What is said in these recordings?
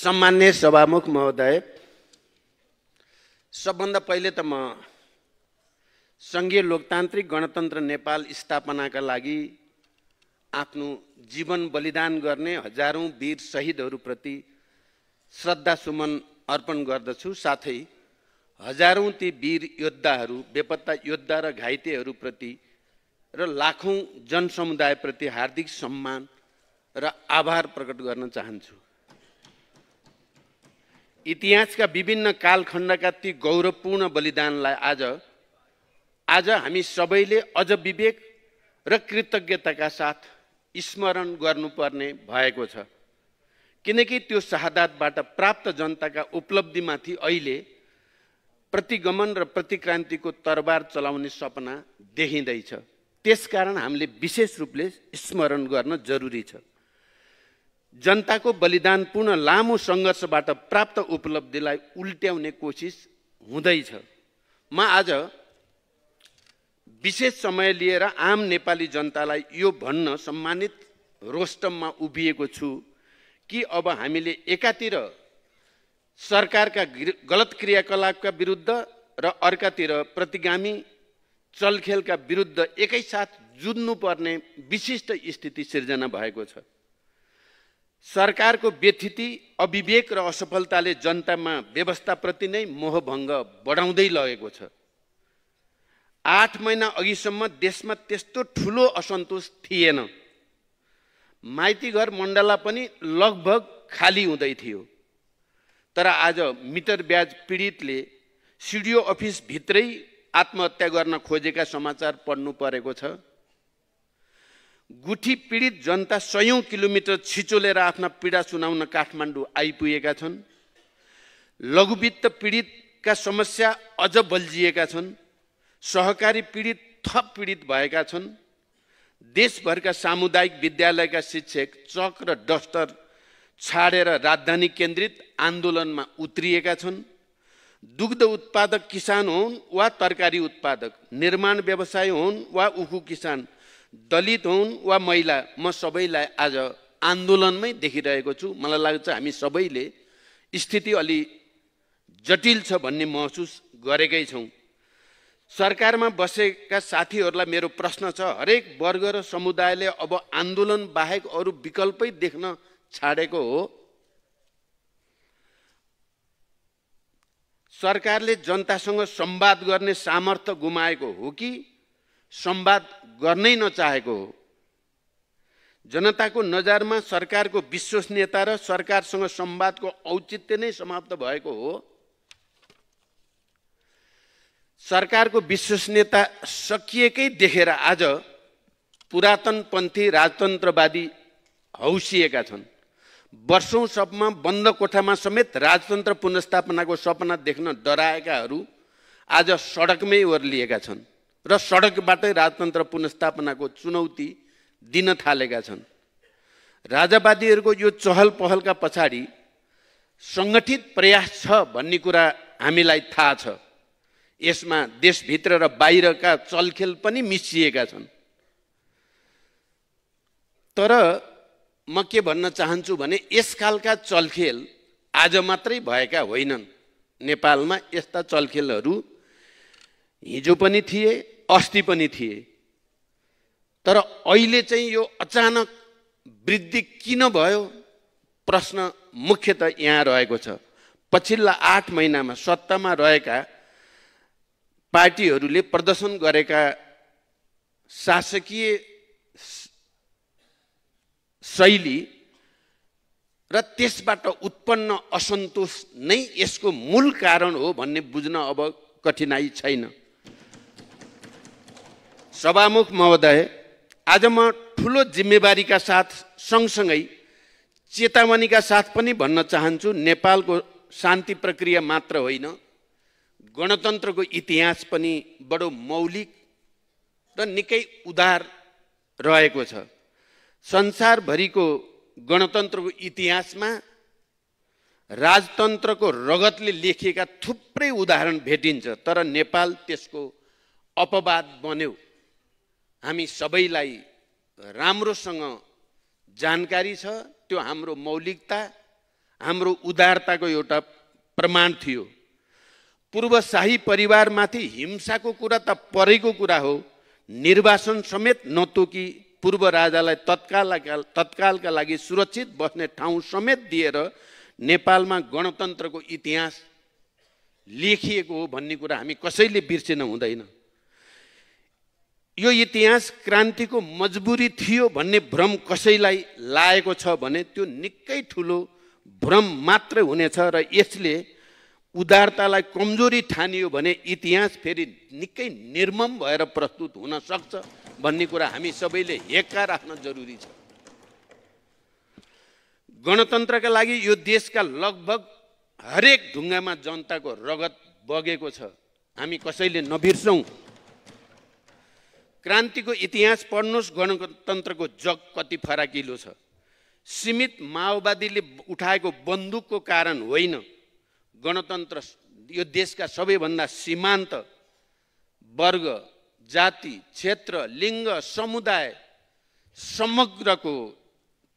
सम्मान्य सभामुख महोदय, सबभन्दा पहिले त म संघीय लोकतान्त्रिक गणतन्त्र नेपाल स्थापनाका लागि आफ्नो जीवन बलिदान गर्ने हजारौं वीर शहीदहरूप्रति श्रद्धासुमन अर्पण गर्दछु। साथै हजारौं ती वीर योद्धाहरू, बेपत्ता योद्धा र घाइतेहरूप्रति र लाखौं जनसमुदायप्रति हार्दिक सम्मान र आभार प्रकट गर्न चाहन्छु। इतिहासका विभिन्न कालखण्डका ती गौरवपूर्ण बलिदानलाई आज हामी सबैले अझ विवेक र कृतज्ञताका साथ स्मरण गर्नुपर्ने भएको छ, किनकि त्यो शहादतबाट प्राप्त जनताका उपलब्धिमाथि अहिले प्रतिगमन र प्रतिक्रान्तिको तरबार चलाउने सपना देखिँदैछ। त्यसकारण हामीले विशेष रूपले स्मरण गर्न जरुरी छ। जनताको बलिदानपूर्ण लामो सङ्घर्षबाट प्राप्त उपलब्धिलाई उल्ट्याउने कोसिस हुँदैछ। म आज विशेष समय लिएर आम नेपाली जनतालाई यो भन्न सम्मानित रोस्टममा उभिएको छु कि अब हामीले एकातिर सरकारका गलत क्रियाकलापका विरुद्ध र अर्कातिर प्रतिगामी चलखेलका विरुद्ध एकैसाथ जुझ्नुपर्ने विशिष्ट स्थिति सिर्जना भएको छ। सरकारको व्यथिति, अविवेक र असफलताले जनतामा व्यवस्थाप्रति नै मोहभङ्ग बढाउँदै लगेको छ। 8 महिना अघिसम्म देशमा त्यस्तो ठुलो असन्तोष थिएन। माइतीघर मण्डला पनि लगभग खाली हुँदै थियो। तर आज मिटर ब्याज पीडितले सिडिओ अफिस भित्रै आत्महत्या गर्न खोजेका समाचार पढ्नु परेको छ। गुठी पीडित जनता 100 किलोमिटर छिचोलेर आफ्ना पीडा सुनाउन काठमाडौँ आइपुगेका छन्। लघुवित्त पीडितका समस्या अझ बल्झिएका छन्। सहकारी पीडित थप पीडित भएका छन्। देशभरका सामुदायिक विद्यालयका शिक्षक चक र डस्टर छाडेर राजधानी केन्द्रित आन्दोलनमा उत्रिएका छन्। दुग्ध उत्पादक किसान हुन् वा तरकारी उत्पादक, निर्माण व्यवसाय हुन् वा उखु किसान, दलित हुन् वा महिला, म सबैलाई आज आन्दोलनमै देखिरहेको छु। मलाई लाग्छ हामी सबैले स्थिति अलि जटिल छ भन्ने महसुस गरेकै छौँ। सरकारमा बसेका साथीहरूलाई मेरो प्रश्न छ, हरेक वर्ग र समुदायले अब आन्दोलन बाहेक अरू विकल्पै देख्न छाडेको हो? सरकारले जनतासँग संवाद गर्ने सामर्थ्य गुमाएको हो कि संवाद गर्नै नचाहेको हो? जनताको नजरमा सरकारको विश्वसनीयता र सरकारसँग संवादको औचित्य नै समाप्त भएको हो? सरकारको विश्वसनीयता सकिएकै देखेर आज पुरातनपन्थी राजतन्त्रवादी हौसिएका छन्। वर्षौंसम्म बन्द कोठामा समेत राजतन्त्र पुनर्स्थापनाको सपना देख्न डराएकाहरू आज सडकमै ओर्लिएका छन् र सडकबाटै राजतन्त्र पुनर्स्थापनाको चुनौती दिन थालेका छन्। राजावादीहरूको यो चहल पहलका पछाडि सङ्गठित प्रयास छ भन्ने कुरा हामीलाई थाहा छ। यसमा देशभित्र र बाहिरका चलखेल पनि मिसिएका छन्। तर म के भन्न चाहन्छु भने यसकालका चलखेल आज मात्रै भएका होइनन्। नेपालमा यस्ता चलखेलहरू हिजो पनि थिए, अस्ति पनि थिए। तर अहिले चाहिँ यो अचानक वृद्धि किन भयो? प्रश्न मुख्यतः यहाँ रहेको छ। पछिल्ला 8 महिनामा सत्तामा रहेका पार्टीहरूले प्रदर्शन गरेका शासकीय शैली र त्यसबाट उत्पन्न असन्तोष नै यसको मूल कारण हो भन्ने बुझ्न अब कठिनाई छैन। सभामुख महोदय, आज म ठुलो जिम्मेवारीका साथ सँगसँगै चेतावनीका साथ पनि भन्न चाहन्छु, नेपालको शान्ति प्रक्रिया मात्र होइन, गणतन्त्रको इतिहास पनि बडो मौलिक र निकै उदार रहेको छ। संसारभरिको गणतन्त्रको इतिहासमा राजतन्त्रको रगतले लेखिएका थुप्रै उदाहरण भेटिन्छ, तर नेपाल त्यसको अपवाद बन्यो। हामी सबैलाई राम्रोसँग जानकारी छ। त्यो हाम्रो मौलिकता, हाम्रो उदारताको एउटा प्रमाण थियो। पूर्व शाही परिवारमाथि हिंसाको कुरा त परेको कुरा हो, निर्वासन समेत नतोकी पूर्व राजालाई तत्कालका लागि सुरक्षित बस्ने ठाउँ समेत दिएर नेपालमा गणतन्त्रको इतिहास लेखिएको हो भन्ने कुरा हामी कसैले बिर्सिन हुँदैन। यो इतिहास क्रान्तिको मजबुरी थियो भन्ने भ्रम कसैलाई लागेको छ भने त्यो निकै ठुलो भ्रम मात्रै हुनेछ र यसले उदारतालाई कमजोरी ठानियो भने इतिहास फेरि निकै निर्मम भएर प्रस्तुत हुन सक्छ भन्ने कुरा हामी सबैले हेक्का राख्न जरुरी छ। गणतन्त्रका लागि यो देशका लगभग हरेक ढुङ्गामा जनताको रगत बगेको छ, हामी कसैले नबिर्सौँ। क्रान्तिको इतिहास पढ्नुहोस्, गणतन्त्रको जग कति फराकिलो छ। सीमित माओवादीले उठाएको बन्दुकको कारण होइन, गणतन्त्र यो देशका सबैभन्दा सीमान्त वर्ग, जाति, क्षेत्र, लिङ्ग, समुदाय समग्रको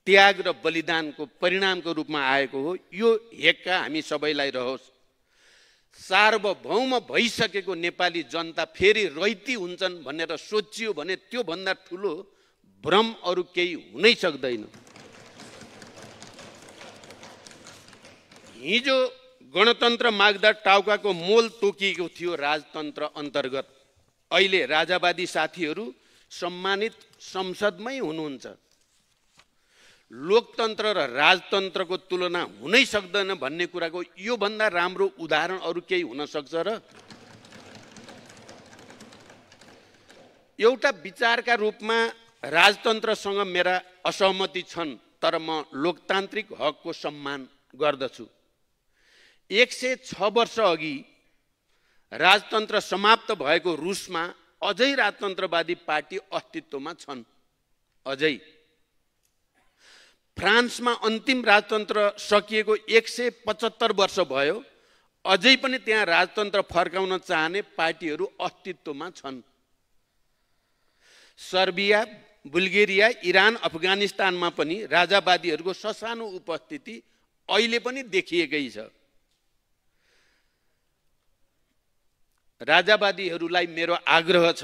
त्याग र बलिदानको परिणामको रूपमा आएको हो। यो हेक्का हामी सबैलाई रहोस्। सार्वभौम भइसकेको नेपाली जनता फेरि रैती हुन्छन् भनेर सोचियो भने त्यो भन्दा ठुलो भ्रम अरू केही हुनै सक्दैन। हिजो गणतन्त्र माग्दा टाउकाको मोल तोकिएको थियो राजतन्त्र अन्तर्गत। अहिले राजावादी साथीहरू सम्मानित संसदमै हुनुहुन्छ। लोकतन्त्र र राजतन्त्रको तुलना हुनै सक्दैन भन्ने कुराको यो भन्दा राम्रो उदाहरण अरू केही हुन सक्छ र? एउटा विचारका रूपमा राजतन्त्रसँग मेरा असहमति छन्, तर म लोकतान्त्रिक हकको सम्मान गर्दछु। 106 वर्ष अघि राजतन्त्र समाप्त भएको रुसमा अझै राजतन्त्रवादी पार्टी अस्तित्वमा छन्। अझै फ्रान्समा अन्तिम राजतन्त्र सकिएको 175 वर्ष भयो, अझै पनि त्यहाँ राजतन्त्र फर्काउन चाहने पार्टीहरू अस्तित्वमा छन्। सर्बिया, बुल्गेरिया, इरान, अफगानिस्तानमा पनि राजावादीहरूको ससानो उपस्थिति अहिले पनि देखिएकै छ। राजावादीहरूलाई मेरो आग्रह छ,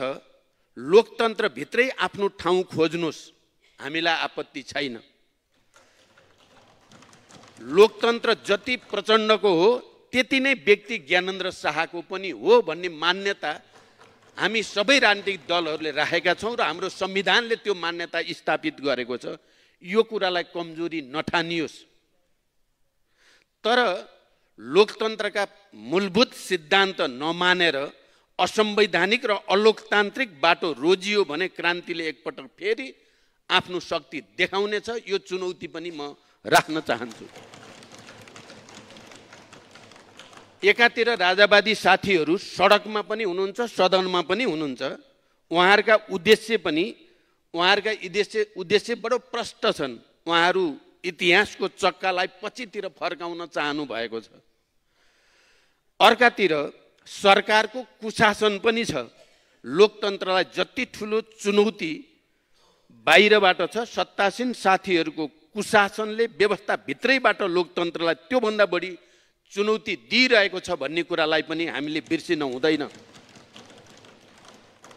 लोकतन्त्रभित्रै आफ्नो ठाउँ खोज्नुहोस्, हामीलाई आपत्ति छैन। लोकतन्त्र जति प्रचण्डको हो त्यति नै व्यक्ति ज्ञानेन्द्र शाहको पनि हो भन्ने मान्यता हामी सबै राजनीतिक दलहरूले राखेका छौँ र हाम्रो संविधानले त्यो मान्यता स्थापित गरेको छ। यो कुरालाई कमजोरी नठानियोस्। तर लोकतन्त्रका मूलभूत सिद्धान्त नमानेर असंवैधानिक र अलोकतान्त्रिक बाटो रोजियो भने क्रान्तिले एकपटक फेरि आफ्नो शक्ति देखाउनेछ। यो चुनौती पनि म राख्न चाहन्छु। एकातिर राजावादी साथीहरू सडकमा पनि हुनुहुन्छ, सदनमा पनि हुनुहुन्छ। उहाँहरूका उद्देश्य बडो प्रष्ट छन्। उहाँहरू इतिहासको चक्कालाई पछितिर फर्काउन चाहनु भएको छ। अर्कातिर सरकारको कुशासन पनि छ। लोकतन्त्रलाई जति ठुलो चुनौती बाहिरबाट छ, सत्तासीन साथीहरूको कुशासनले व्यवस्थाभित्रैबाट लोकतन्त्रलाई त्योभन्दा बढी चुनौती दिइरहेको छ भन्ने कुरालाई पनि हामीले बिर्सिन हुँदैन।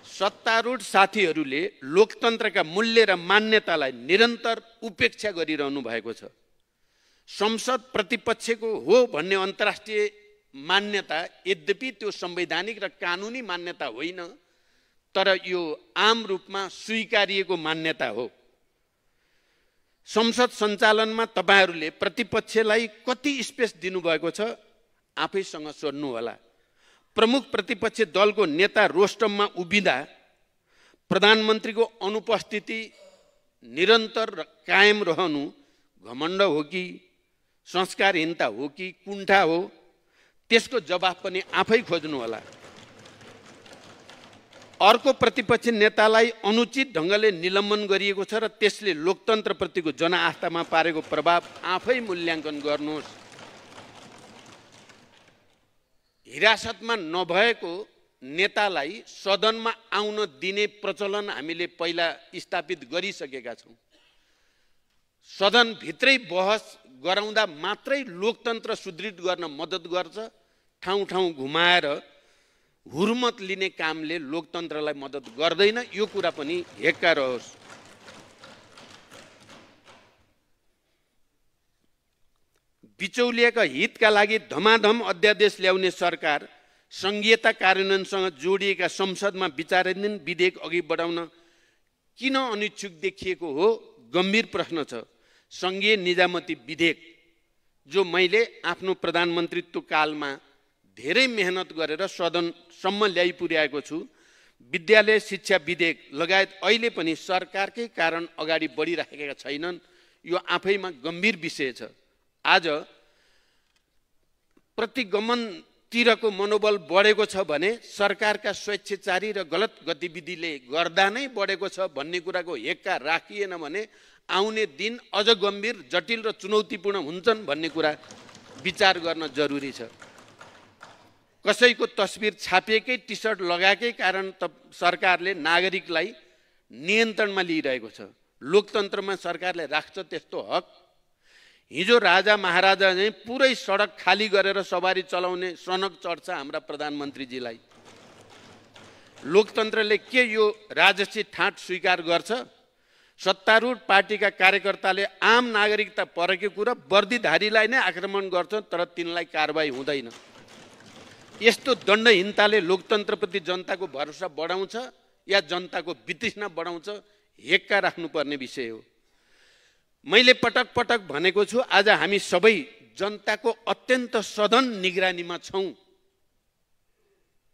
सत्तारूढ साथीहरूले लोकतन्त्रका मूल्य र मान्यतालाई निरन्तर उपेक्षा गरिरहनु भएको छ। संसद प्रतिपक्षको हो भन्ने अन्तर्राष्ट्रिय मान्यता यद्यपि त्यो संवैधानिक र कानुनी मान्यता होइन, तर यो आम रूपमा स्वीकारिएको मान्यता हो। संसद सञ्चालनमा तपाईहरूले प्रतिपक्षलाई कति स्पेस दिनुभएको छ आफैसँग सोध्नु होला। प्रमुख प्रतिपक्ष दलको नेता रोस्टममा उभिँदा प्रधानमन्त्रीको अनुपस्थिति निरन्तर कायम रहनु घमण्ड हो कि संस्कारहीनता हो कि कुण्ठा हो, त्यसको जवाफ पनि आफै खोज्नु होला। अर्को प्रतिपक्ष नेतालाई अनुचित ढङ्गले निलम्बन गरिएको छ र त्यसले लोकतन्त्रप्रतिको जनआस्थामा पारेको प्रभाव आफै मूल्याङ्कन गर्नुहोस्। हिरासतमा नभएको नेतालाई सदनमा आउन दिने प्रचलन हामीले पहिला स्थापित गरिसकेका छौँ। सदनभित्रै बहस गराउँदा मात्रै लोकतन्त्र सुदृढ गर्न मद्दत गर्छ। ठाउँ ठाउँ घुमाएर हुर्मत लिने कामले लोकतन्त्रलाई मद्दत गर्दैन। यो कुरा पनि हेक्का रहोस्। बिचौलियाका हितका लागि धमाधम अध्यादेश ल्याउने सरकार संघीयता कार्यान्वयनसँग जोडिएका संसदमा विचाराधीन विधेयक अघि बढाउन किन अनिच्छुक देखिएको हो? गम्भीर प्रश्न छ। संघीय निजामती विधेयक जो मैले आफ्नो प्रधानमन्त्रीत्व कालमा धेरै मेहनत गरेर सदनसम्म ल्याइ पुर्याएको छु, विद्यालय शिक्षा विधेयक लगायत अहिले पनि सरकारकै कारण अगाडि बढिरहेका छैनन्। यो आफैमा गम्भीर विषय छ। आज प्रतिगमनतिरको मनोबल बढेको छ भने सरकारका स्वेच्छाचारी र गलत गतिविधिले गर्दा नै बढेको छ भन्ने कुराको हेक्का राखिएन भने आउने दिन अझ गम्भीर, जटिल र चुनौतीपूर्ण हुन्छन् भन्ने कुरा विचार गर्न जरुरी छ। कसैको तस्बिर छापिएकै टी सर्ट लगाएकै कारण सरकारले नागरिकलाई नियन्त्रणमा लिइरहेको छ। लोकतन्त्रमा सरकारले राख्छ त्यस्तो हक? हिजो राजा महाराजा नै पुरै सडक खाली गरेर सवारी चलाउने सनक चढ्छ हाम्रा प्रधानमन्त्रीजीलाई। लोकतन्त्रले के यो राजसी ठाट स्वीकार गर्छ? सत्तारूढ पार्टीका कार्यकर्ताले आम नागरिकता परेको र वर्दीधारीलाई नै आक्रमण गर्छ, तर तिनलाई कारबाही हुँदैन। यस्तो दण्डहीनताले लोकतन्त्रप्रति जनताको भरोसा बढाउँछ या जनताको वितृष्णा बढाउँछ? हेक्का राख्नुपर्ने विषय हो। मैले पटक पटक भनेको छु, आज हामी सबै जनताको अत्यन्त सधन निगरानीमा छौँ।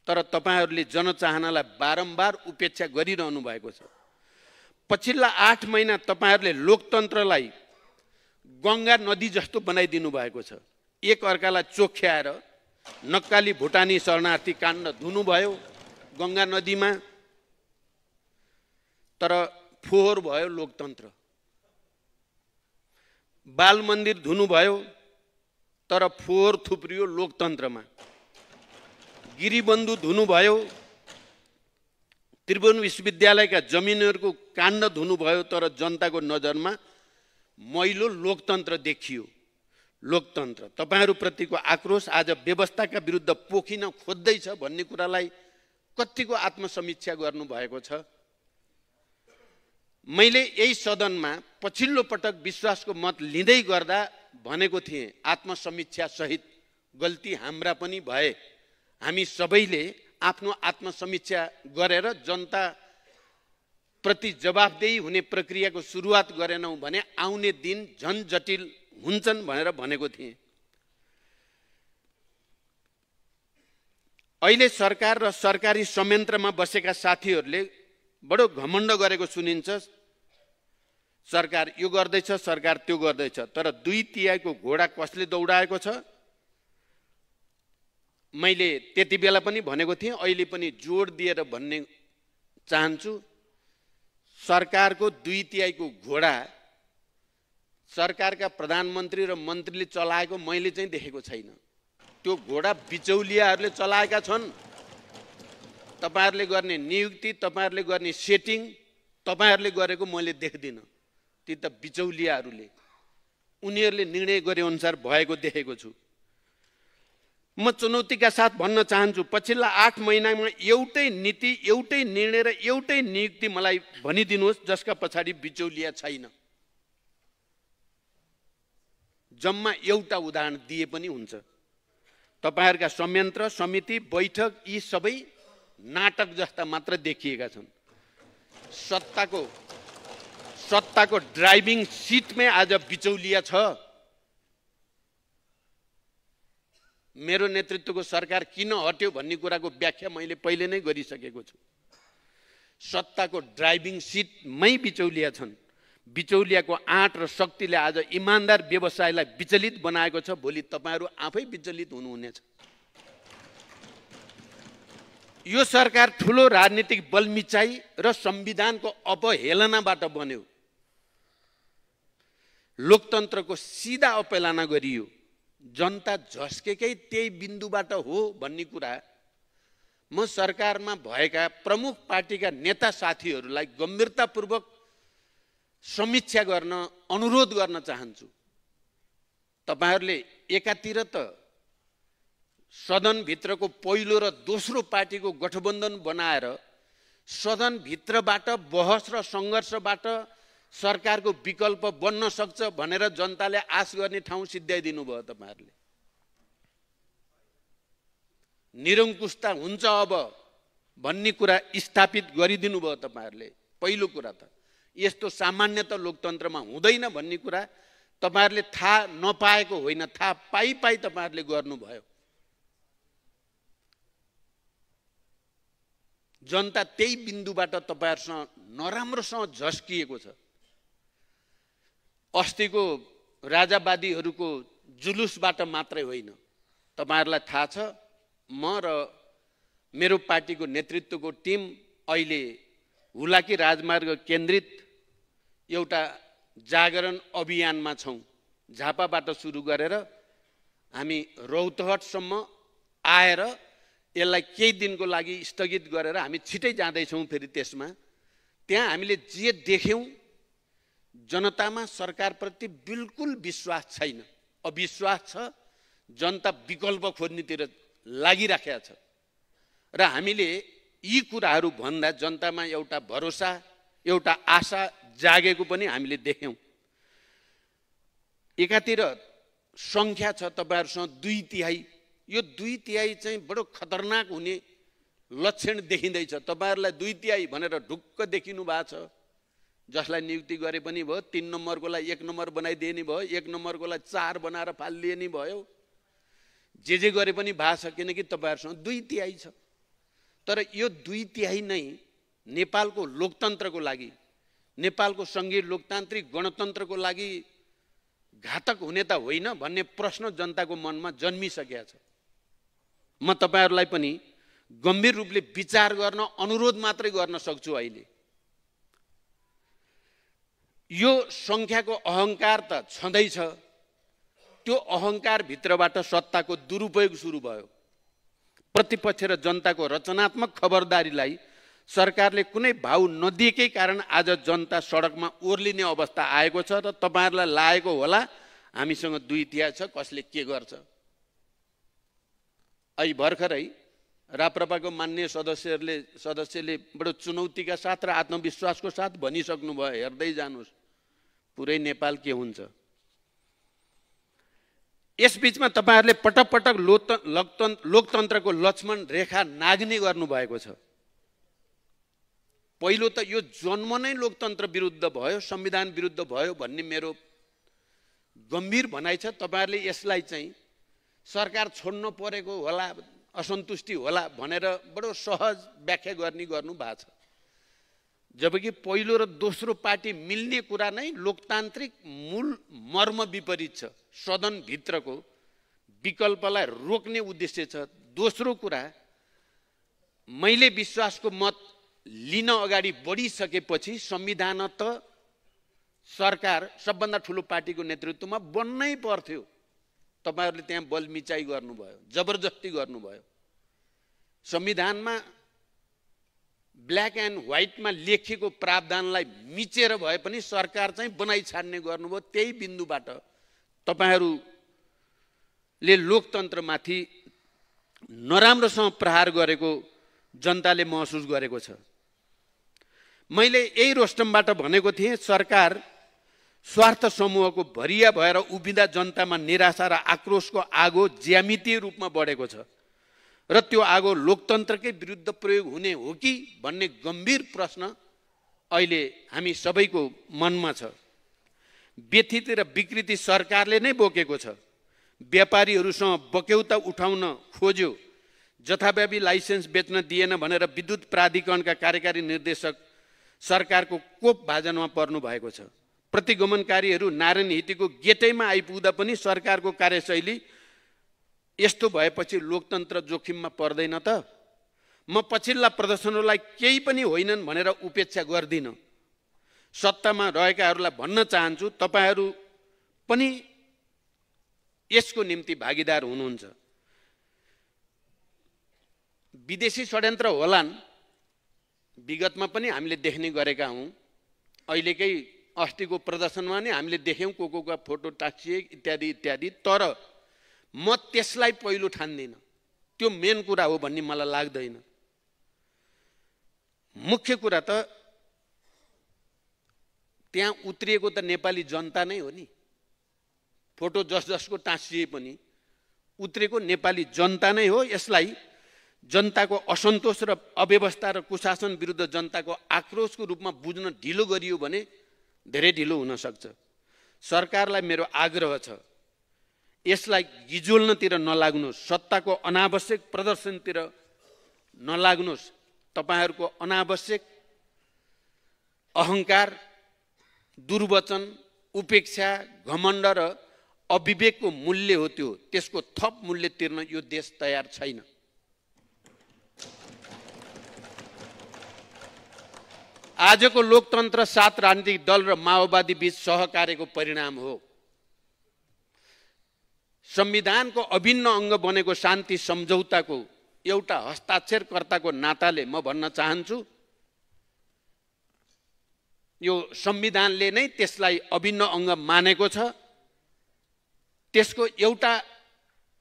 तर तपाईहरूले जनचाहनालाई बारम्बार उपेक्षा गरिरहनु भएको छ। पछिल्ला 8 महिना तपाईहरूले लोकतन्त्रलाई गङ्गा नदी जस्तो बनाइदिनु भएको छ। एक अर्कालाई चोख्याएर नक्काली भुटानी शरणार्थी काण्ड धुनुभयो गङ्गा नदीमा, तर फोहोर भयो लोकतन्त्र। बाल मन्दिर धुनुभयो, तर फोहोर थुप्रियो लोकतन्त्रमा। गिरिबन्धु धुनुभयो, त्रिभुवन विश्वविद्यालयका जमिनहरूको काण्ड धुनुभयो, तर जनताको नजरमा मैलो लोकतन्त्र देखियो। लोकतन्त्र तपाईहरूप्रतिको आक्रोश आज व्यवस्थाका विरुद्ध पोखिन खोज्दैछ भन्ने कुरालाई कतिको आत्मसमीक्षा गर्नुभएको छ? मैले यही सदनमा पछिल्लो पटक विश्वासको मत लिँदै गर्दा भनेको थिएँ, आत्मसमीक्षा सहित गल्ती हाम्रा पनि भए। हामी सबैले आफ्नो आत्मसमीक्षा गरेर जनता प्रति जवाफदेही हुने प्रक्रियाको सुरुवात गरेनौँ भने आउने दिन झन जटिल हुन्छन् भनेर भनेको थिएँ। अहिले सरकार र सरकारी संयन्त्रमा बसेका साथीहरूले बडो घमण्ड गरेको सुनिन्छ। सरकार यो गर्दैछ, सरकार त्यो गर्दैछ, तर 2/3 घोडा कसले दौडाएको छ? मैले त्यति बेला पनि भनेको थिएँ, अहिले पनि जोड दिएर भन्ने चाहन्छु। सरकारको 2/3 घोडा सरकारका प्रधानमन्त्री र मन्त्रीले चलाएको मैले चाहिँ देखेको छैन। त्यो घोडा बिचौलियाहरूले चलाएका छन्। तपाईहरूले गर्ने नियुक्ति, तपाईहरूले गर्ने सेटिङ तपाईहरूले गरेको मैले देख्दिनँ। ती त बिचौलियाहरूले, उनीहरूले निर्णय गरे अनुसार भएको देखेको छु। म चुनौतीका साथ भन्न चाहन्छु, पछिल्ला 8 महिनामा एउटै नीति, एउटै निर्णय र एउटै नियुक्ति मलाई भनिदिनुहोस् जसका पछाडि बिचौलिया छैन। जम्मा एउटा उदाहरण दिए पनि हुन्छ। तपाईहरूका संयन्त्र, समिति, बैठक यी सबै नाटक जस्ता मात्र देखिएका छन्। सत्ताको ड्राइभिङ सिटमै आज बिचौलिया छ। मेरो नेतृत्वको सरकार किन हट्यो भन्ने कुराको व्याख्या मैले पहिले नै गरिसकेको छु। सत्ताको ड्राइभिङ सिटमै बिचौलिया छन्। बिचौलियाको आँट र शक्तिले आज इमान्दार व्यवसायलाई विचलित बनाएको छ। भोलि तपाईहरू आफै विचलित हुनुहुनेछ। यो सरकार ठुलो राजनीतिक बलमिचाइ र संविधानको अपहेलनाबाट बन्यो। लोकतन्त्रको सिधा अपहेलना गरियो। जनता झस्केकै त्यही बिन्दुबाट हो भन्ने कुरा म सरकारमा भएका प्रमुख पार्टीका नेता साथीहरूलाई गम्भीरतापूर्वक समीक्षा गर्न अनुरोध गर्न चाहन्छु। तपाईहरुले एकातिर त सदनभित्रको पहिलो र दोस्रो पार्टीको गठबन्धन बनाएर सदनभित्रबाट बहस र सङ्घर्षबाट सरकारको विकल्प बन्न सक्छ भनेर जनताले आश गर्ने ठाउँ सिद्ध्याइदिनु भयो तपाईहरुले। निरङ्कुशता हुन्छ अब भन्ने कुरा स्थापित गरिदिनु भयो तपाईहरुले। पहिलो कुरा त यस्तो सामान्यतः लोकतन्त्रमा हुँदैन भन्ने कुरा तपाईहरुले थाहा नपाएको होइन, थाहा पाई तपाईहरुले गर्नुभयो। जनता त्यही बिन्दुबाट तपाईहरुसँग नराम्रोसँग झस्किएको छ। अस्तिको राजावादीहरूको जुलुसबाट मात्रै होइन, तपाईहरुलाई थाहा छ म र मेरो पार्टीको नेतृत्वको टिम अहिले हुलाकी राजमार्ग केन्द्रित एउटा जागरण अभियानमा छौं। झापाबाट सुरु गरेर हामी रौतहटसम्म आएर यसलाई केही दिनको लागि स्थगित गरेर हामी छिटै जाँदैछौँ। फेरि त्यसमा त्यहाँ हामीले जे देख्यौं जनतामा सरकारप्रति बिल्कुल विश्वास छैन, अविश्वास छ। जनता विकल्प खोज्नेतिर लागिराखेको छ र हामीले यी कुराहरू भन्दा जनतामा एउटा भरोसा, एउटा आशा जागेको पनि हामीले देख्यौं। एकातिर संख्या छ तपाईहरुसँग 2/3, यो 2/3 चाहिँ बडो खतरनाक हुने लक्षण देखिँदैछ। तपाईहरुलाई 2/3 भनेर ढुक्क देखिनु भएको छ। जसलाई नियुक्ति गरे पनि भयो, 3 नम्बरकोलाई 1 नम्बर बनाइदिने भयो, 1 नम्बरकोलाई 4 बनाएर फालिदिने भयो, जे गरे पनि भएको छ, किनकि तपाईहरुसँग 2/3 छ। तर यो 2/3 नै नेपालको लोकतन्त्रको लागि, नेपालको संघीय लोकतान्त्रिक गणतन्त्रको लागि घातक हुने त होइन भन्ने प्रश्न जनताको मनमा जन्मिसकेको छ। म तपाईहरुलाई पनि गम्भीर रूपले विचार गर्न अनुरोध मात्रै गर्न सक्छु। अहिले यो संख्याको अहंकार त छँदैछ, त्यो अहंकार भित्रबाट सत्ताको दुरुपयोग सुरु भयो। प्रतिपक्ष र जनताको रचनात्मक खबरदारीलाई सरकारले कुनै भाउ नदिएकै कारण आज जनता सडकमा ओर्लिने अवस्था आएको छ र तपाईहरुलाई लागेको होला हामीसँग 2/3 छ, कसले के गर्छ। अहिले भर्खरै राप्रपाको माननीय सदस्यले बडो चुनौतीका साथ र आत्मविश्वासको साथ भनिसक्नु भयो, हेर्दै जानुस् पुरै नेपाल के हुन्छ। यसबीचमा तपाईहरुले पटक पटक लोकतन्त्रको लक्ष्मण रेखा नाग्ने गर्नु भएको छ। पहिलो त यो जन्म नै लोकतन्त्र विरुद्ध भयो, संविधान विरुद्ध भयो भन्ने मेरो गम्भीर भनाइ छ। तपाईहरुले यसलाई चाहिँ सरकार छोड्नु परेको होला, असन्तुष्टि होला भनेर बडो सहज व्याख्या गर्नु भएको छ। जबकि पहिलो र दोस्रो पार्टी मिल्ने कुरा नै लोकतान्त्रिक मूल मर्म विपरीत छ। सदन भित्रको विकल्पलाई रोक्ने उद्देश्य छ। दोस्रो कुरा, मैले विश्वासको मत लिन अगाडि बढिसकेपछि संविधान त सरकार सबभन्दा ठुलो पार्टीको नेतृत्वमा बन्नै पर्थ्यो। तपाईहरुले त्यहाँ बलमिचाइ गर्नुभयो, जबरजस्ती गर्नुभयो। संविधानमा ब्ल्याक एन्ड व्हाइटमा लेखिएको प्रावधानलाई मिचेर भए पनि सरकार चाहिँ बनाइ छाड्ने गर्नुभयो। त्यही बिन्दुबाट तपाईहरुले लोकतन्त्रमाथि नराम्रोसँग प्रहार गरेको जनताले महसुस गरेको छ। मैले यही रोस्टमबाट भनेको थिएँ, सरकार स्वार्थ समूहको भरिया भएर उभिँदा जनतामा निराशा र आक्रोशको आगो ज्यामितीय रूपमा बढेको छ र त्यो आगो लोकतन्त्रकै विरुद्ध प्रयोग हुने हो कि भन्ने गम्भीर प्रश्न अहिले हामी सबैको मनमा छ। व्यथित र विकृति सरकारले नै बोकेको छ। व्यापारीहरूसँग बक्यौता उठाउन खोज्यो, जथाव्यापी लाइसेन्स बेच्न दिएन भनेर विद्युत प्राधिकरणका कार्यकारी निर्देशक सरकारको कोप भाजनमा पर्नु भएको छ। प्रतिगमनकारीहरू नारायण हिटीको गेटैमा आइपुग्दा पनि सरकारको कार्यशैली यस्तो भएपछि लोकतन्त्र जोखिममा पर्दैन त? म पछिल्ला प्रदर्शनहरूलाई केही पनि होइनन् भनेर उपेक्षा गर्दिन। सत्तामा रहेकाहरूलाई भन्न चाहन्छु, तपाईहरू पनि यसको निम्ति भागीदार हुनुहुन्छ। विदेशी षड्यन्त्र होलान्, विगतमा पनि हामीले देख्ने गरेका हौं। अहिलेकै अस्तिको प्रदर्शनमा नि हामीले देख्यौँ को फोटो टाँसिए इत्यादि इत्यादि। तर म त्यसलाई पहिलो ठान्दिनँ, त्यो मेन कुरा हो भन्ने मलाई लाग्दैन। मुख्य कुरा त त्यहाँ उत्रिएको त नेपाली जनता नै हो नि। फोटो जसको टाँसिए पनि उत्रेको नेपाली जनता नै हो। यसलाई जनताको असन्तोष र अव्यवस्था र कुशासन विरुद्ध जनताको आक्रोशको रूपमा बुझ्न ढिलो गरियो भने धेरै ढिलो हुन सक्छ। सरकारलाई मेरो आग्रह छ, यसलाई गिजोल्नतिर नलाग्नुहोस्, सत्ताको अनावश्यक प्रदर्शनतिर नलाग्नुहोस्। तपाईहरूको अनावश्यक अहङ्कार, दुर्वचन, उपेक्षा, घमण्ड र अविवेकको मूल्य हो त्यो। त्यसको थप मूल्य तिर्न यो देश तयार छैन। आजको लोकतन्त्र 7 राजनीतिक दल र माओवादी बीच सहकार्यको परिणाम हो। संविधानको अभिन्न अङ्ग बनेको शान्ति सम्झौताको एउटा हस्ताक्षरकर्ताको नाताले म भन्न चाहन्छु, यो संविधानले नै त्यसलाई अभिन्न अङ्ग मानेको छ। त्यसको एउटा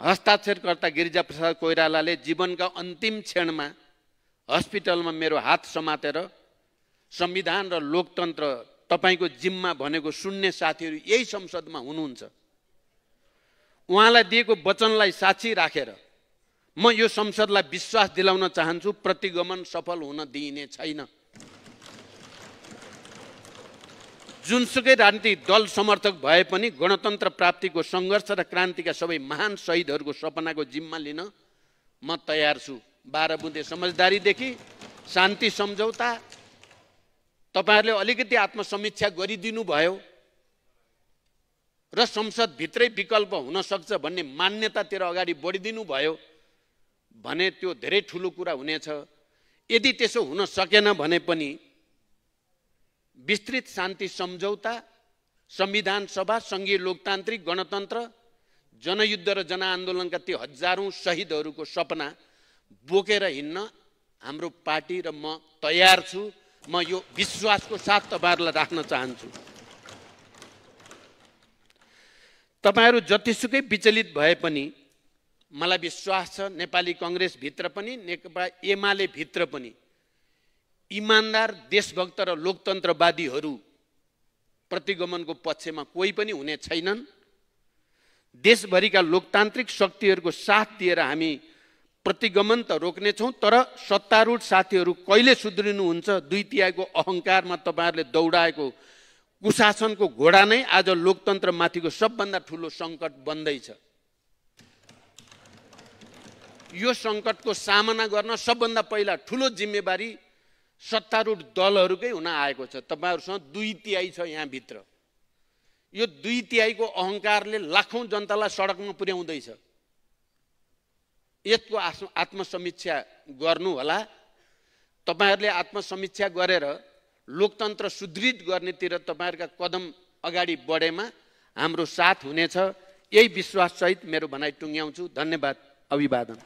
हस्ताक्षरकर्ता गिरिजाप्रसाद कोइरालाले जीवनका अन्तिम क्षणमा हस्पिटलमा मेरो हात समातेर संविधान र लोकतन्त्र तपाईको जिम्मा भनेको सुन्ने साथीहरू यही संसदमा हुनुहुन्छ। उहाँलाई दिएको वचनलाई साक्षी राखेर म यो संसदलाई विश्वास दिलाउन चाहन्छु, प्रतिगमन सफल हुन दिइने छैन। जुनसुकै राजनीतिक दल समर्थक भए पनि गणतन्त्र प्राप्तिको सङ्घर्ष र क्रान्तिका सबै महान शहीदहरूको सपनाको जिम्मा लिन म तयार छु। 12 बुँदे समझदारीदेखि शान्ति सम्झौता तपाईहरुले अलिकति आत्मसमीक्षा गरिदिनु भयो र संसदभित्रै विकल्प हुन सक्छ भन्ने मान्यतातिर अगाडि बढिदिनु भयो भने त्यो धेरै ठुलो कुरा हुनेछ। यदि त्यसो हुन सकेन भने पनि विस्तृत शान्ति सम्झौता, संविधान सभा, संघीय लोकतान्त्रिक गणतन्त्र, जनयुद्ध र जनआन्दोलनका ती हजारौं शहीदहरूको सपना बोकेर हिँड्न हाम्रो पार्टी र म तयार छु। म यो विश्वासको साथ तपाईहरुलाई राख्न चाहन्छु। तपाईहरु जतिसुकै विचलित भए पनि मलाई विश्वास छ नेपाली कांग्रेस भित्र पनि नेकपा एमाले भित्र पनि इमानदार, देशभक्त र लोकतन्त्रवादीहरू प्रतिगमनको पक्षमा कोही पनि हुने छैनन्। देशभरिका लोकतान्त्रिक शक्तिहरूको साथ दिएर हामी प्रतिगमन त रोक्नेछौँ, तर सत्तारूढ साथीहरू कहिले सुध्रिनुहुन्छ? 2 तिहाईको अहङ्कारमा तपाईहरुले दौडाएको कुशासनको घोडा नै आज लोकतन्त्रमाथिको सबभन्दा ठुलो सङ्कट बन्दैछ। यो सङ्कटको सामना गर्न सबभन्दा पहिला ठुलो जिम्मेवारी सत्तारूढ दलहरूकै हुन आएको छ। तपाईहरुसँग 2 तिहाई छ यहाँ भित्र। यो 2 तिहाईको अहङ्कारले लाखौं जनतालाई सडकमा पुर्याउँदैछ। यसको आत्मसमीक्षा गर्नु होला। तपाईहरुले आत्मसमीक्षा गरेर लोकतन्त्र सुदृढ गर्नेतिर तपाईहरुका कदम अगाडि बढेमा हाम्रो साथ हुनेछ। यही विश्वास सहित मेरो भनाइ टुङ्ग्याउँछु। धन्यवाद। अभिवादन।